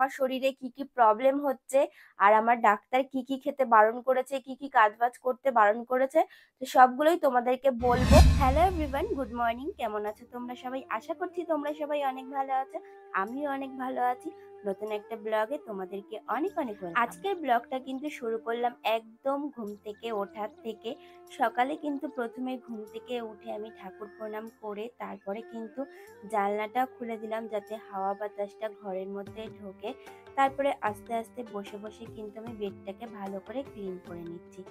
আমার শরীরে কি কি প্রবলেম হচ্ছে আর আমার ডাক্তার কি কি খেতে বারণ করেছে, কি কি কাজবাজ করতে বারণ করেছে, তো সবগুলোই তোমাদেরকে বলবো। Hello everyone, good morning. কেমন আছো তোমরা সবাই? আশা করছি তোমরা সবাই অনেক ভালো আছো, আমিও অনেক ভালো আছি। নতুন একটা ব্লগে তোমাদেরকে অনেক অনেক ওয়েলকাম। আজকের ব্লগটা কিন্তু শুরু করলাম একদম ঘুম থেকে ওঠার থেকে। সকালে কিন্তু প্রথমে ঘুম থেকে উঠে আমি ঠাকুর প্রণাম করে তারপরে কিন্তু জানলাটা খুলে দিলাম যাতে হাওয়া বাতাসটা ঘরের মধ্যে ঢোকে। তারপরে আস্তে আস্তে বসে বসে কিন্তু আমি বেডটাকে ভালো করে ক্লিন করে নিচ্ছি।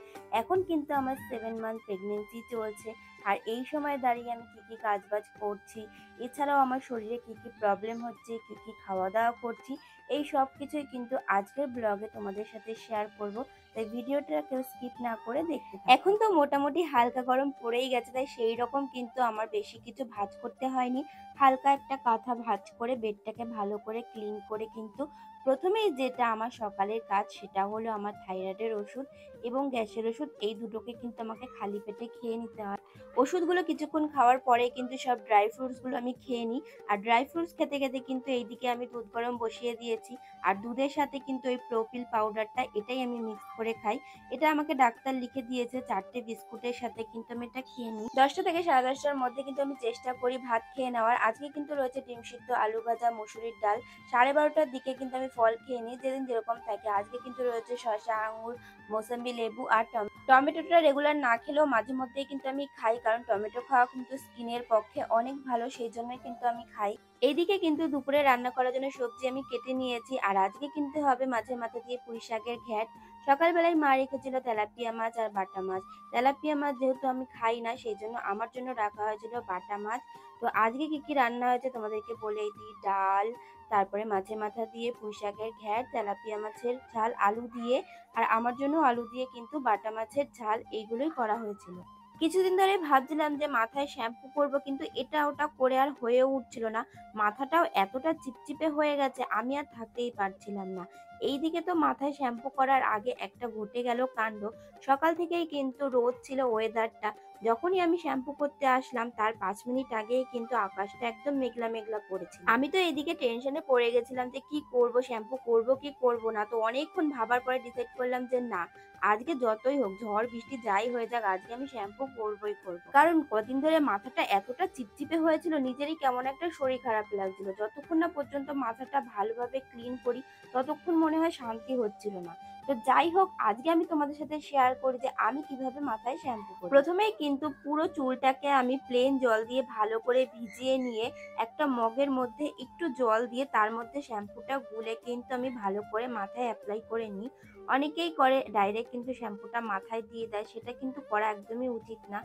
এখন কিন্তু আমার 7 মান্থ প্রেগনেন্সি চলছে, আর এই সময় দাঁড়িয়ে আমি কি কি কাজবাজ করছি, এছাড়াও আমার শরীরে কি কি প্রবলেম হচ্ছে, কি কি খাওয়া দাওয়া করছি, এই সব কিছুই কিন্তু আজকের ব্লগে তোমাদের সাথে শেয়ার করব। তাই ভিডিওটা কেউ স্কিপ না করে দেখতে থাকো। এখন তো মোটামুটি হালকা গরম পড়েই গেছে, তাই সেই রকম কিন্তু আমার বেশি কিছু ভাঁজ করতে হয়নি। হালকা একটা কাঁথা ভাঁজ করে বেডটাকে ভালো করে ক্লিন করে কিন্তু প্রথমেই যেটা আমার সকালের কাজ সেটা হলো আমার থাইরয়েডের ওষুধ এবং গ্যাসের ওষুধ। এই দুটোকে কিন্তু আমাকে খালি পেটে খেয়ে নিতে হয়। ওষুধগুলো কিছুক্ষণ খাওয়ার পরে কিন্তু সব ড্রাই ফ্রুটসগুলো আমি খেয়ে নিই। আর ড্রাই ফ্রুটস খেতে খেতে কিন্তু এইদিকে আমি দুধ গরম বসিয়ে দিয়েছি। আর দুধের সাথে কিন্তু ওই প্রোপিল পাউডারটা, এটাই আমি মিক্স করে খাই। এটা আমাকে ডাক্তার লিখে দিয়েছে 4টে বিস্কুটের সাথে, কিন্তু আমি এটা খেয়ে নিই। 10টা থেকে 10:30টার মধ্যে কিন্তু আমি চেষ্টা করি ভাত খেয়ে নেওয়ার। আজকে কিন্তু রয়েছে ডিম সিদ্ধ, আলু ভাজা, মসুরির ডাল। 12:30টার দিকে কিন্তু আমি ফল খেয়ে নিই, যেদিন যেরকম থাকে। আজকে কিন্তু রয়েছে শসা, আঙুর, মোসাম্বি, লেবু আর টমেটোটা রেগুলার না খেলেও মাঝে মধ্যেই কিন্তু আমি খাই, কারণ টমেটো খাওয়া কিন্তু স্কিনের পক্ষে অনেক ভালো, সেই জন্যই কিন্তু আমি খাই। এইদিকে কিন্তু দুপুরে রান্না করার জন্য সবজি আমি কেটে নিয়েছি। আর আজকে কিন্তু হবে মাছের মাথা দিয়ে পুঁই শাকের ঘ্যাট। সকালবেলায় মা রেখেছিল তেলাপিয়া মাছ আর বাটা মাছ। তেলাপিয়া মাছ যেহেতু আমি খাই না, সেই জন্য আমার জন্য রাখা হয়েছিল বাটা মাছ। তো আজকে কি কি রান্না হয়েছে তোমাদেরকে বলেই দিই। ডাল, তারপরে মাছের মাথা দিয়ে পুঁই শাকের ঘ্যাট, তেলাপিয়া মাছের ঝাল আলু দিয়ে, আর আমার জন্য আলু দিয়ে কিন্তু বাটা মাছের ঝাল, এইগুলোই করা হয়েছিল। কিছুদিন ধরে ভাবছিলাম যে মাথায় শ্যাম্পু করব, কিন্তু এটা ওটা করে আর হয়ে উঠছিল না। মাথাটাও এতটা চিপচিপে হয়ে গেছে, আমি আর থাকতেই পারছিলাম না। এইদিকে তো মাথায় শ্যাম্পু করার আগে একটা ঘটে গেল কাণ্ড। সকাল থেকেই কিন্তু রোদ ছিল, ওয়েদারটা যখনই আমি শ্যাম্পু করতে আসলাম তার 5 মিনিট আগেই কিন্তু আকাশটা একদম মেঘলা মেঘলা করেছিল। আমি তো এদিকে টেনশনে পড়ে গেছিলাম যে কি করব, শ্যাম্পু করব কি করব না। তো অনেকক্ষণ ভাবার পরে ডিসাইড করলাম যে না, আজকে যতই হোক, ঝড় বৃষ্টি যাই হয়ে যাক, আজকে আমি শ্যাম্পু করবই করব। কারণ কদিন ধরে মাথাটা এতটা চিপচিপে হয়েছিল, নিজেরই কেমন একটা শরীর খারাপ লাগছিল। যতক্ষণ না পর্যন্ত মাথাটা ভালোভাবে ক্লিন করি ততক্ষণ মনে হয় শান্তি হচ্ছিল না। তো যাই হোক, আজকে আমি তোমাদের সাথে শেয়ার করি যে আমি কিভাবে মাথায় শ্যাম্পু করি। প্রথমেই কিন্তু পুরো চুলটাকে আমি প্লেন জল দিয়ে ভালো করে ভিজিয়ে নিয়ে একটা মগের মধ্যে একটু জল দিয়ে তার মধ্যে শ্যাম্পুটা গুলে কিন্তু আমি ভালো করে মাথায় অ্যাপ্লাই করে নিই। অনেকেই করে ডাইরেক্ট কিন্তু শ্যাম্পুটা মাথায় দিয়ে দেয়, সেটা কিন্তু করা একদমই উচিত না।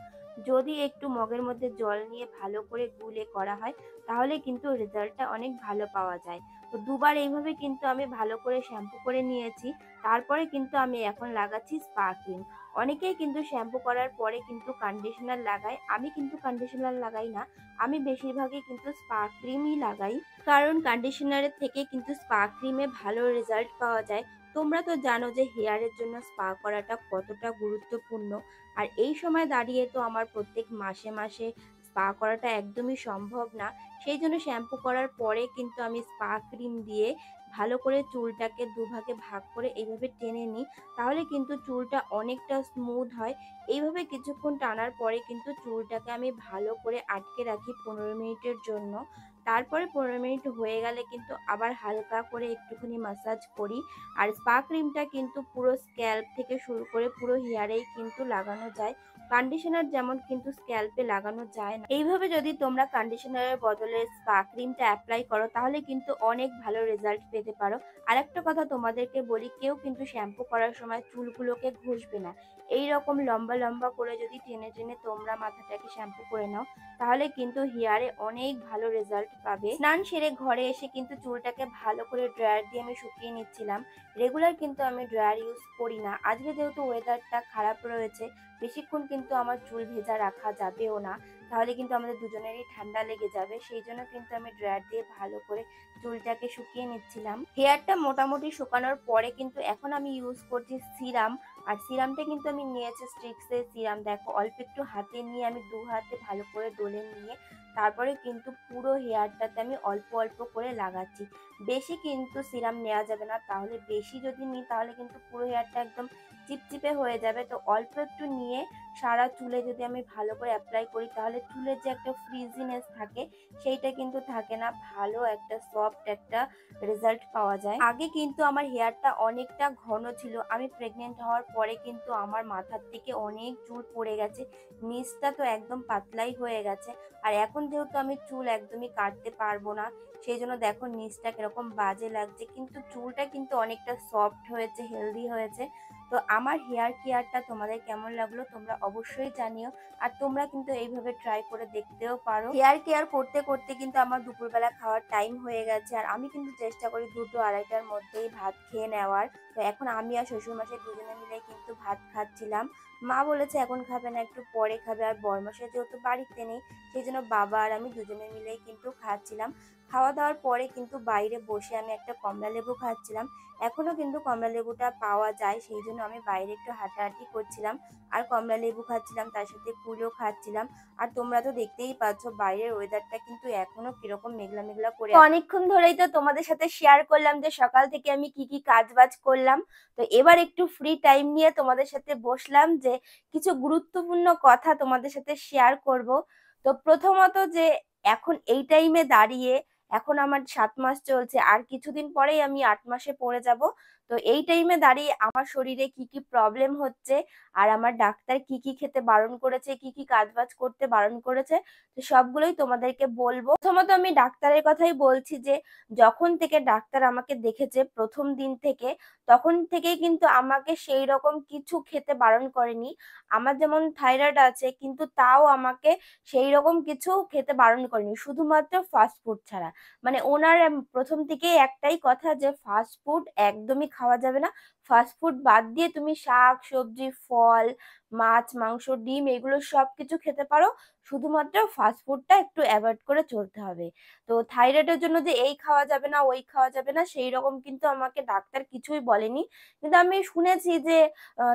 যদি একটু মগের মধ্যে জল নিয়ে ভালো করে গুলে করা হয় তাহলে কিন্তু রেজাল্টটা অনেক ভালো পাওয়া যায়। তো দুবার এইভাবে কিন্তু আমি ভালো করে শ্যাম্পু করে নিয়েছি। তারপরে কিন্তু আমি এখন লাগাচ্ছি স্পা ক্রিম। অনেকেই কিন্তু শ্যাম্পু করার পরে কিন্তু কন্ডিশনার লাগায়, আমি কিন্তু কন্ডিশনার লাগাই না। আমি বেশিরভাগই কিন্তু স্পা ক্রিমই লাগাই, কারণ কন্ডিশনারের থেকে কিন্তু স্পা ক্রিমে ভালো রেজাল্ট পাওয়া যায়। তোমরা তো জানো যে হেয়ারের জন্য স্পা করাটা কতটা গুরুত্বপূর্ণ। আর এই সময় দাঁড়িয়ে তো আমার প্রত্যেক মাসে মাসে স্পা করাটা একদমই সম্ভব না। সেই জন্য শ্যাম্পু করার পরে কিন্তু আমি স্পা ক্রিম দিয়ে ভালো করে চুলটাকে দুভাগে ভাগ করে এইভাবে টেনে নিই, তাহলে কিন্তু চুলটা অনেকটা স্মুথ হয়। এইভাবে কিছুক্ষণ টানার পরে কিন্তু চুলটাকে আমি ভালো করে আটকে রাখি 15 মিনিটের জন্য। তারপরে 15 মিনিট হয়ে গেলে কিন্তু আবার হালকা করে একটুখানি ম্যাসাজ করি। আর স্পা ক্রিমটা কিন্তু পুরো স্ক্যাল্প থেকে শুরু করে পুরো হেয়ারেই কিন্তু লাগানো যায়। কন্ডিশনার যেমন কিন্তু স্ক্যাল্পে লাগানো যায় না। এইভাবে যদি তোমরা কন্ডিশনারের বদলে স্পা ক্রিমটা অ্যাপ্লাই করো তাহলে কিন্তু অনেক ভালো রেজাল্ট পেতে পারো। আরেকটা কথা তোমাদেরকে বলি, কেউ কিন্তু শ্যাম্পু করার সময় চুলগুলোকে ঘষবে না। এই রকম লম্বা লম্বা করে যদি টেনে টেনে তোমরা মাথাটাকে শ্যাম্পু করে নাও তাহলে কিন্তু হেয়ারে অনেক ভালো রেজাল্ট পাবে। স্নান সেরে ঘরে এসে কিন্তু চুলটাকে ভালো করে ড্রায়ার দিয়ে আমি শুকিয়ে নিচ্ছিলাম। রেগুলার কিন্তু আমি ড্রায়ার ইউজ করি না। আজকে যেহেতু ওয়েদারটা খারাপ রয়েছে, বেশিক্ষণ কিন্তু আমার চুল ভেজা রাখা যাবেও না, তাহলে কিন্তু আমাদের দুজনেরই ঠান্ডা লেগে যাবে। সেই জন্য কিন্তু আমি ড্রায়ার দিয়ে ভালো করে চুলটাকে শুকিয়ে নিচ্ছিলাম। হেয়ারটা মোটামুটি শুকানোর পরে কিন্তু এখন আমি ইউজ করছি সিরাম। আর সিরামটা কিন্তু আমি নিয়েছি স্ট্রিক্সের সিরাম। দেখো, অল্প একটু হাতে নিয়ে আমি 2 হাতে ভালো করে ডলে নিয়ে তারপরে কিন্তু পুরো হেয়ারটাতে আমি অল্প অল্প করে লাগাচ্ছি। বেশি কিন্তু সিরাম নেওয়া যাবে না, তাহলে বেশি যদি নিই তাহলে কিন্তু পুরো হেয়ারটা একদম চিপচিপে হয়ে যাবে। তো অল্প একটু নিয়ে সারা চুলে যদি আমি ভালো করে অ্যাপ্লাই করি তাহলে চুলের যে একটা ফ্রিজিনেস থাকে সেইটা কিন্তু থাকে না, ভালো একটা সফট একটা রেজাল্ট পাওয়া যায়। আগে কিন্তু আমার হেয়ারটা অনেকটা ঘন ছিল, আমি প্রেগনেন্ট হওয়ার পরে কিন্তু আমার মাথার থেকে অনেক চুল পড়ে গেছে, নিচটা তো একদম পাতলাই হয়ে গেছে। আর এখন যেহেতু আমি চুল একদমই কাটতে পারবো না, সেই জন্য দেখো নিচটা কিরকম বাজে লাগছে, কিন্তু চুলটা কিন্তু অনেকটা সফট হয়েছে, হেলদি হয়েছে। তো আমার হেয়ার কেয়ারটা তোমাদের কেমন লাগলো তোমরা অবশ্যই জানিও। আর তোমরা কিন্তু এইভাবে ট্রাই করে দেখতেও পারো। হেয়ার কেয়ার করতে করতে কিন্তু আমার দুপুরবেলা খাওয়ার টাইম হয়ে গেছে, আর আমি কিন্তু চেষ্টা করি 2-2:30টার মধ্যেই ভাত খেয়ে নেওয়ার। তো এখন আমি আর শ্বশুরমশাই দুজনে মিলে কিন্তু ভাত খাচ্ছিলাম। মা বলেছে এখন খাবে না, একটু পরে খাবে, আর বরমশাই যেহেতু বাড়িতে নেই সেই জন্য বাবা আর আমি দুজনে মিলেই কিন্তু খাচ্ছিলাম। খাওয়া দাওয়ার পরে কিন্তু বাইরে বসে আমি একটা কমলা লেবু খাচ্ছিলাম। এখনো কিন্তু কমলা লেবুটা পাওয়া যায়, সেই জন্য আমি বাইরে একটু হাঁটাহাঁটি করছিলাম আর কমলা লেবু খাচ্ছিলাম, তার সাথে কুলও খাচ্ছিলাম। আর তোমরা তো দেখতেই পাচ্ছ বাইরের ওয়েদারটা কিন্তু এখনো কিরকম মেঘলা মেঘলা করে আছে। অনেকক্ষণ ধরেই তো তোমাদের সাথে শেয়ার করলাম যে সকাল থেকে আমি কি কি কাজ বাজ করলাম। তো এবার একটু ফ্রি টাইম নিয়ে তোমাদের সাথে বসলাম যে কিছু গুরুত্বপূর্ণ কথা তোমাদের সাথে শেয়ার করব। তো প্রথমত যে এখন এই টাইমে দাঁড়িয়ে এখন আমার 7 মাস চলছে, আর কিছুদিন পরেই আমি 8 মাসে পড়ে যাব। তো এই টাইমে দাঁড়িয়ে আমার শরীরে কি কি প্রবলেম হচ্ছে, আর আমার ডাক্তার কি কি খেতে বারণ করেছে, কি কি কাজবাজ করতে বারণ করেছে, তো সবগুলোই তোমাদেরকে বলবো। প্রথমত আমি ডাক্তারের কথাই বলছি যে যখন থেকে ডাক্তার আমাকে দেখেছে প্রথম দিন থেকে, তখন থেকেই কিন্তু আমাকে সেই রকম কিছু খেতে বারণ করেনি। আমার যেমন থাইরয়েড আছে কিন্তু তাও আমাকে সেই রকম কিছু খেতে বারণ করেনি, শুধুমাত্র ফাস্ট ফুড ছাড়া। মানে ওনার প্রথম থেকেই একটাই কথা যে ফাস্ট ফুড একদমই খাওয়া যাবে না, ফাস্ট ফুড বাদ দিয়ে তুমি শাক সবজি ফল মাছ মাংস ডিম এগুলো সবকিছু খেতে পারো, শুধুমাত্র ফাস্ট ফুডটা একটু অ্যাভয়েড করে চলতে হবে। তো থাইরয়েডের জন্য যে এই খাওয়া যাবে না ওই খাওয়া যাবে না সেই রকম কিন্তু আমাকে ডাক্তার কিছুই বলেনি। কিন্তু আমি শুনেছি যে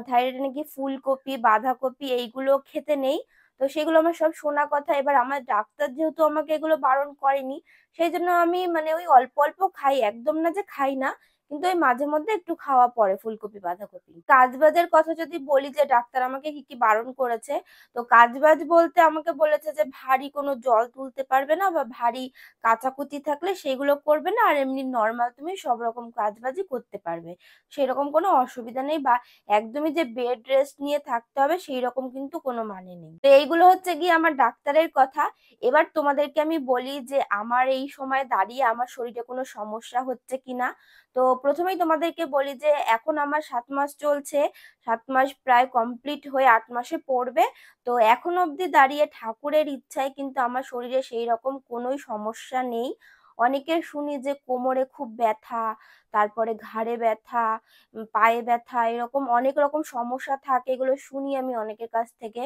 থাইরয়েডে নাকি ফুলকপি বাঁধাকপি এইগুলো খেতে নেই। তো সেগুলো আমার সব শোনা কথা, এবার আমার ডাক্তার যেহেতু আমাকে এগুলো বারণ করেনি সেই জন্য আমি মানে ওই অল্প অল্প খাই, একদম না যে খাই না, কিন্তু ওই মাঝে মধ্যে একটু খাওয়া পড়ে ফুলকপি বাঁধাকপি। কাজবাজের কথা যদি বলি যে ডাক্তার আমাকে কি কি বারণ করেছে, তো কাজবাজ বলতে আমাকে বলেছে যে ভারী কোনো জল তুলতে পারবে না বা ভারী কাচাকুচি থাকলে সেগুলো করবে না, আর এমনি নর্মাল তুমি সব রকম কাজবাজই করতে পারবে, সেরকম কোনো অসুবিধা নেই। বা একদমই যে বেড রেস্ট নিয়ে থাকতে হবে সেই রকম কিন্তু কোনো মানে নেই। তো এইগুলো হচ্ছে গিয়ে আমার ডাক্তারের কথা। এবার তোমাদেরকে আমি বলি যে আমার এই সময় দাঁড়িয়ে আমার শরীরে কোনো সমস্যা হচ্ছে কিনা। তো প্রথমেই তোমাদেরকে বলি যে এখন আমার 7 মাস চলছে, 7 মাস প্রায় কমপ্লিট হয়ে 8 মাসে পড়বে। তো এখন অবধি দাঁড়িয়ে ঠাকুরের ইচ্ছায় কিন্তু আমার শরীরে সেই রকম কোনোই সমস্যা নেই। অনেকের শুনি যে কোমরে খুব ব্যথা, তারপরে ঘাড়ে ব্যথা, পায়ে ব্যথা, এরকম অনেক রকম সমস্যা থাকে, এগুলো শুনি আমি অনেকের কাছ থেকে।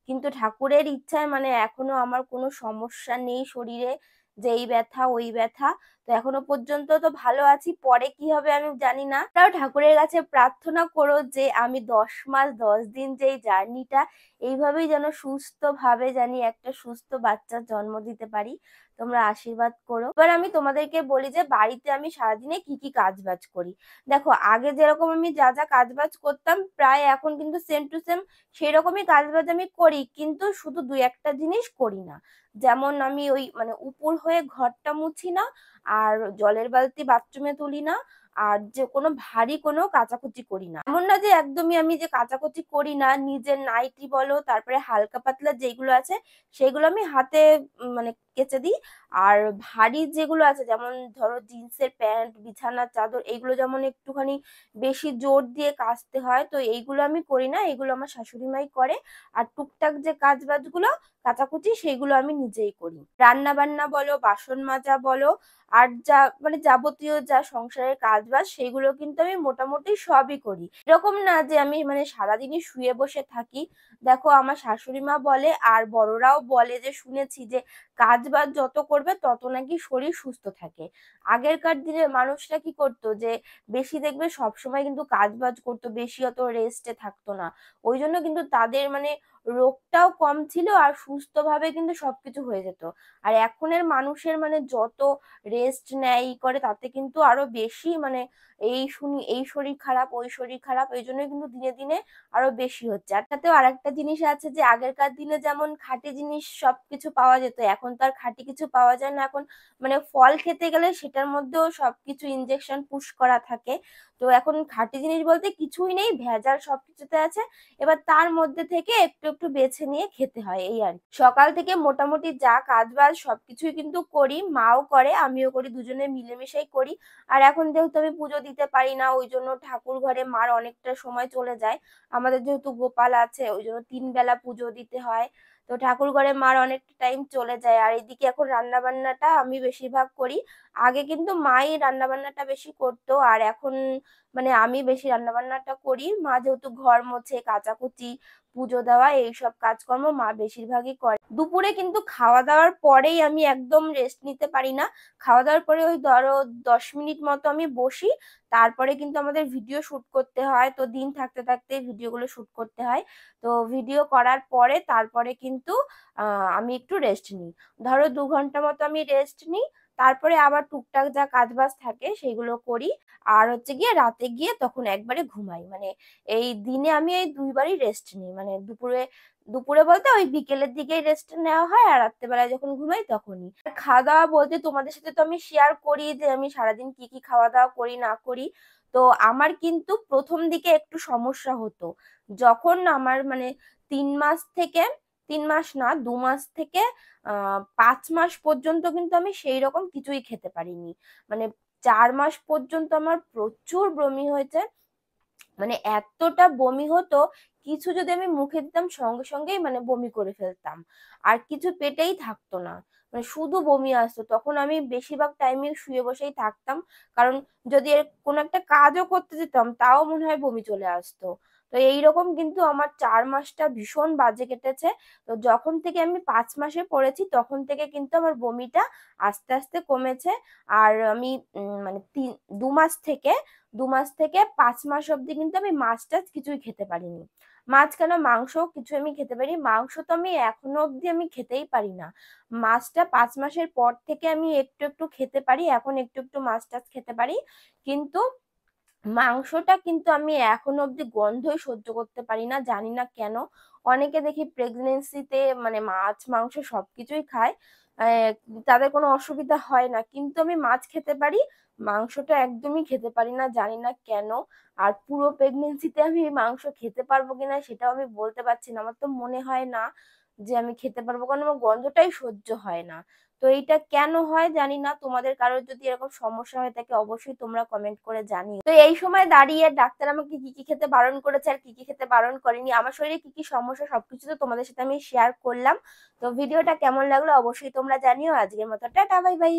কিন্তু ঠাকুরের ইচ্ছায় মানে এখনো আমার কোনো সমস্যা নেই শরীরে, যে এই ব্যথা ওই ব্যথা। তো এখনো পর্যন্ত তো ভালো আছি, পরে কি হবে আমি জানি না। তাও ঠাকুরের কাছে প্রার্থনা করো যে আমি 10 মাস 10 দিন যে জার্নিটা এইভাবেই যেন সুস্থভাবে জানি একটা সুস্থ বাচ্চার জন্ম দিতে পারি, তোমরা আশীর্বাদ করো। এবার আমি তোমাদেরকে বলি যে বাড়িতে আমি সারাদিনে কি কি কাজ বাজ করি। দেখো আগে যেরকম আমি যা যা কাজ বাজ করতাম প্রায় এখন কিন্তু সেম টু সেম সেই রকমই কাজ বাজ আমি করি, কিন্তু শুধু 2-1টা জিনিস করি না। যেমন আমি ওই মানে উপুর হয়ে ঘরটা মুছি না, আর জলের বালতি বাথরুমে তুলি না, আর যে কোনো ভারী কোনো কাচাকুচি করি না। এমন না যে একদমই আমি যে কাচাকুচি করি না, নিজের নাইটি বলো তারপরে হালকা পাতলা যেগুলো আছে সেগুলো আমি হাতে মানে কেচে দিই। আর ভারী যেগুলো আছে যেমন ধরো জিন্সের প্যান্ট বিছানার চাদর এইগুলো যেমন একটুখানি বেশি জোর দিয়ে কাচতে হয়, তো এইগুলো আমি করি না, এগুলো আমার শাশুড়ি মাই করে। আর টুকটাক যে কাজ বাজগুলো কাচাকুচি সেগুলো আমি নিজেই করি। রান্না বান্না বলো বাসন মাজা বলো আর যা মানে যাবতীয় যা সংসারের কাজ বাজ সেগুলো কিন্তু আমি মোটামুটি সবই করি। এরকম না যে আমি মানে সারাদিনই শুয়ে বসে থাকি। দেখো আমার শাশুড়ি মা বলে আর বড়রাও বলে যে শুনেছি যে কাজ বাজ যত করবে তত নাকি শরীর সুস্থ থাকে। আগেরকার দিনের মানুষরা কি করতো যে বেশি দেখবে সবসময় কিন্তু কাজ বাজ করতো, বেশি অত রেস্টে থাকতো না। ওই জন্য কিন্তু তাদের মানে রোগটাও কম ছিল আর সুস্থভাবে কিন্তু সবকিছু হয়ে যেত। আর এখনের মানুষের মানে যত রেস্ট নেয় করে তাতে কিন্তু আরো বেশি মানে এই শরীর খারাপ ওই শরীর খারাপ, এই জন্য কিন্তু দিনে দিনে আরো বেশি হচ্ছে। আর তাতেও আরেকটা জিনিস আছে যে আগেরকার দিনে যেমন খাঁটি জিনিস সবকিছু পাওয়া যেত, এখন তো আর খাঁটি কিছু পাওয়া যায় না। এখন মানে ফল খেতে গেলে সেটার মধ্যেও সবকিছু ইনজেকশন পুশ করা থাকে। তো এখন খাঁটি জিনিস বলতে কিছুই নেই, ভেজাল সবকিছুতে আছে। এবার তার মধ্যে থেকে একটু একটু বেছে নিয়ে খেতে হয়, এই আর কি। সকাল থেকে মোটামুটি যা কাজ বাজ সবকিছুই কিন্তু করি, মাও করে আমিও করি, দুজনে মিলেমিশেই করি। আর এখন যেহেতু আমি পুজো দিতে পারি না, ওই জন্য ঠাকুর ঘরে মার অনেকটা সময় চলে যায়। আমাদের যেহেতু গোপাল আছে ওই জন্য ৩ বেলা পুজো দিতে হয়। তো ঠাকুর ঘরে মার অনেকটা টাইম চলে যায়। আর এদিকে এখন রান্না বান্নাটা আমি বেশিরভাগ করি। আগে কিন্তু মাই রান্না বান্নাটা বেশি করতো, আর এখন মানে আমি বেশি রান্না বান্নাটা করি। মা যেহেতু ঘর মোছে, কাচাকুচি, পুজো দেওয়া এইসব কাজকর্ম মা বেশিরভাগই করে। দুপুরে কিন্তু খাওয়া দাওয়ার পরেই আমি একদম রেস্ট নিতে পারি না। খাওয়া দাওয়ার পরে ওই ধরো 10 মিনিট মতো আমি বসি। তারপরে কিন্তু আমাদের ভিডিও শুট করতে হয়, তো দিন থাকতে থাকতে ভিডিওগুলো শুট করতে হয়। তো ভিডিও করার পরে তারপরে কিন্তু আমি একটু রেস্ট নিই। ধরো 2 ঘন্টা মতো আমি রেস্ট নিই। তারপরে আবার টুকটাক যা কাজ বাজ থাকে সেগুলো করি। আর হচ্ছে গিয়ে রাতে গিয়ে তখন একবারে ঘুমাই। মানে এই দিনে আমি এই 2 বারই রেস্ট নিই। মানে দুপুরে দুপুরে বলতে ওই বিকেলের দিকেই রেস্ট নেওয়া হয়, আর রাত্রেবেলায় যখন ঘুমাই তখনই। আর খাওয়া দাওয়া বলতে তোমাদের সাথে তো আমি শেয়ার করি যে আমি সারাদিন কি কি খাওয়া দাওয়া করি না করি। তো আমার কিন্তু প্রথম দিকে একটু সমস্যা হতো, যখন আমার মানে 3 মাস থেকে, 3 মাস না 2 মাস থেকে 5 মাস পর্যন্ত কিন্তু আমি সেই রকম কিছুই খেতে পারিনি। মানে 4 মাস পর্যন্ত আমার প্রচুর বমি হয়েছে। মানে এতটা বমি হতো, কিছু যদি আমি মুখে দিতাম সঙ্গে সঙ্গেই মানে বমি করে ফেলতাম। আর কিছু পেটেই থাকতো না, মানে শুধু বমি আসতো। তখন আমি বেশিরভাগ টাইমে শুয়ে বসেই থাকতাম, কারণ যদি এর কোনো একটা কাজও করতে যেতাম তাও মনে হয় বমি চলে আসতো। তো এইরকম কিন্তু আমার 4 মাসটা ভীষণ বাজে কেটেছে। তো যখন থেকে আমি 5 মাসে পড়েছি তখন থেকে কিন্তু আমার বমিটা আস্তে আস্তে কমেছে। আর আমি মানে 2 মাস থেকে 5 মাস অব্দি কিন্তু আমি মাছ টাছ কিছুই খেতে পারিনি। মাছ কেন, মাংস কিছু আমি খেতে পারি, মাংস তো আমি এখনো অব্দি আমি খেতেই পারি না। মাছটা 5 মাসের পর থেকে আমি একটু একটু খেতে পারি, এখন একটু একটু মাছ টাছ খেতে পারি। কিন্তু মাংসটা কিন্তু আমি এখনো অব্দি গন্ধই সহ্য করতে পারি না, জানি না কেন। অনেকে দেখি প্রেগনেন্সিতে মানে মাছ মাংস সবকিছুই খায়, আহ, তাদের কোনো অসুবিধা হয় না, কিন্তু আমি মাছ খেতে পারি, মাংসটা একদমই খেতে পারি না, জানি না কেন। আর পুরো প্রেগনেন্সিতে আমি মাংস খেতে পারবো কিনা সেটাও আমি বলতে পারছি না। আমার তো মনে হয় না যে আমি খেতে পারবো, কারণ আমার গন্ধটাই সহ্য হয় না। তো এইটা কেন হয় জানি না। তোমাদের কারোর যদি এরকম সমস্যা হয়ে থাকে অবশ্যই তোমরা কমেন্ট করে জানিও। তো এই সময় দাঁড়িয়ে ডাক্তার আমাকে কি কি খেতে বারণ করেছে আর কি কি খেতে বারণ করেনি, আমার শরীরে কি কি সমস্যা সবকিছু তো তোমাদের সাথে আমি শেয়ার করলাম। তো ভিডিওটা কেমন লাগলো অবশ্যই তোমরা জানিও। আজকের মতো টাটা, বাই বাই।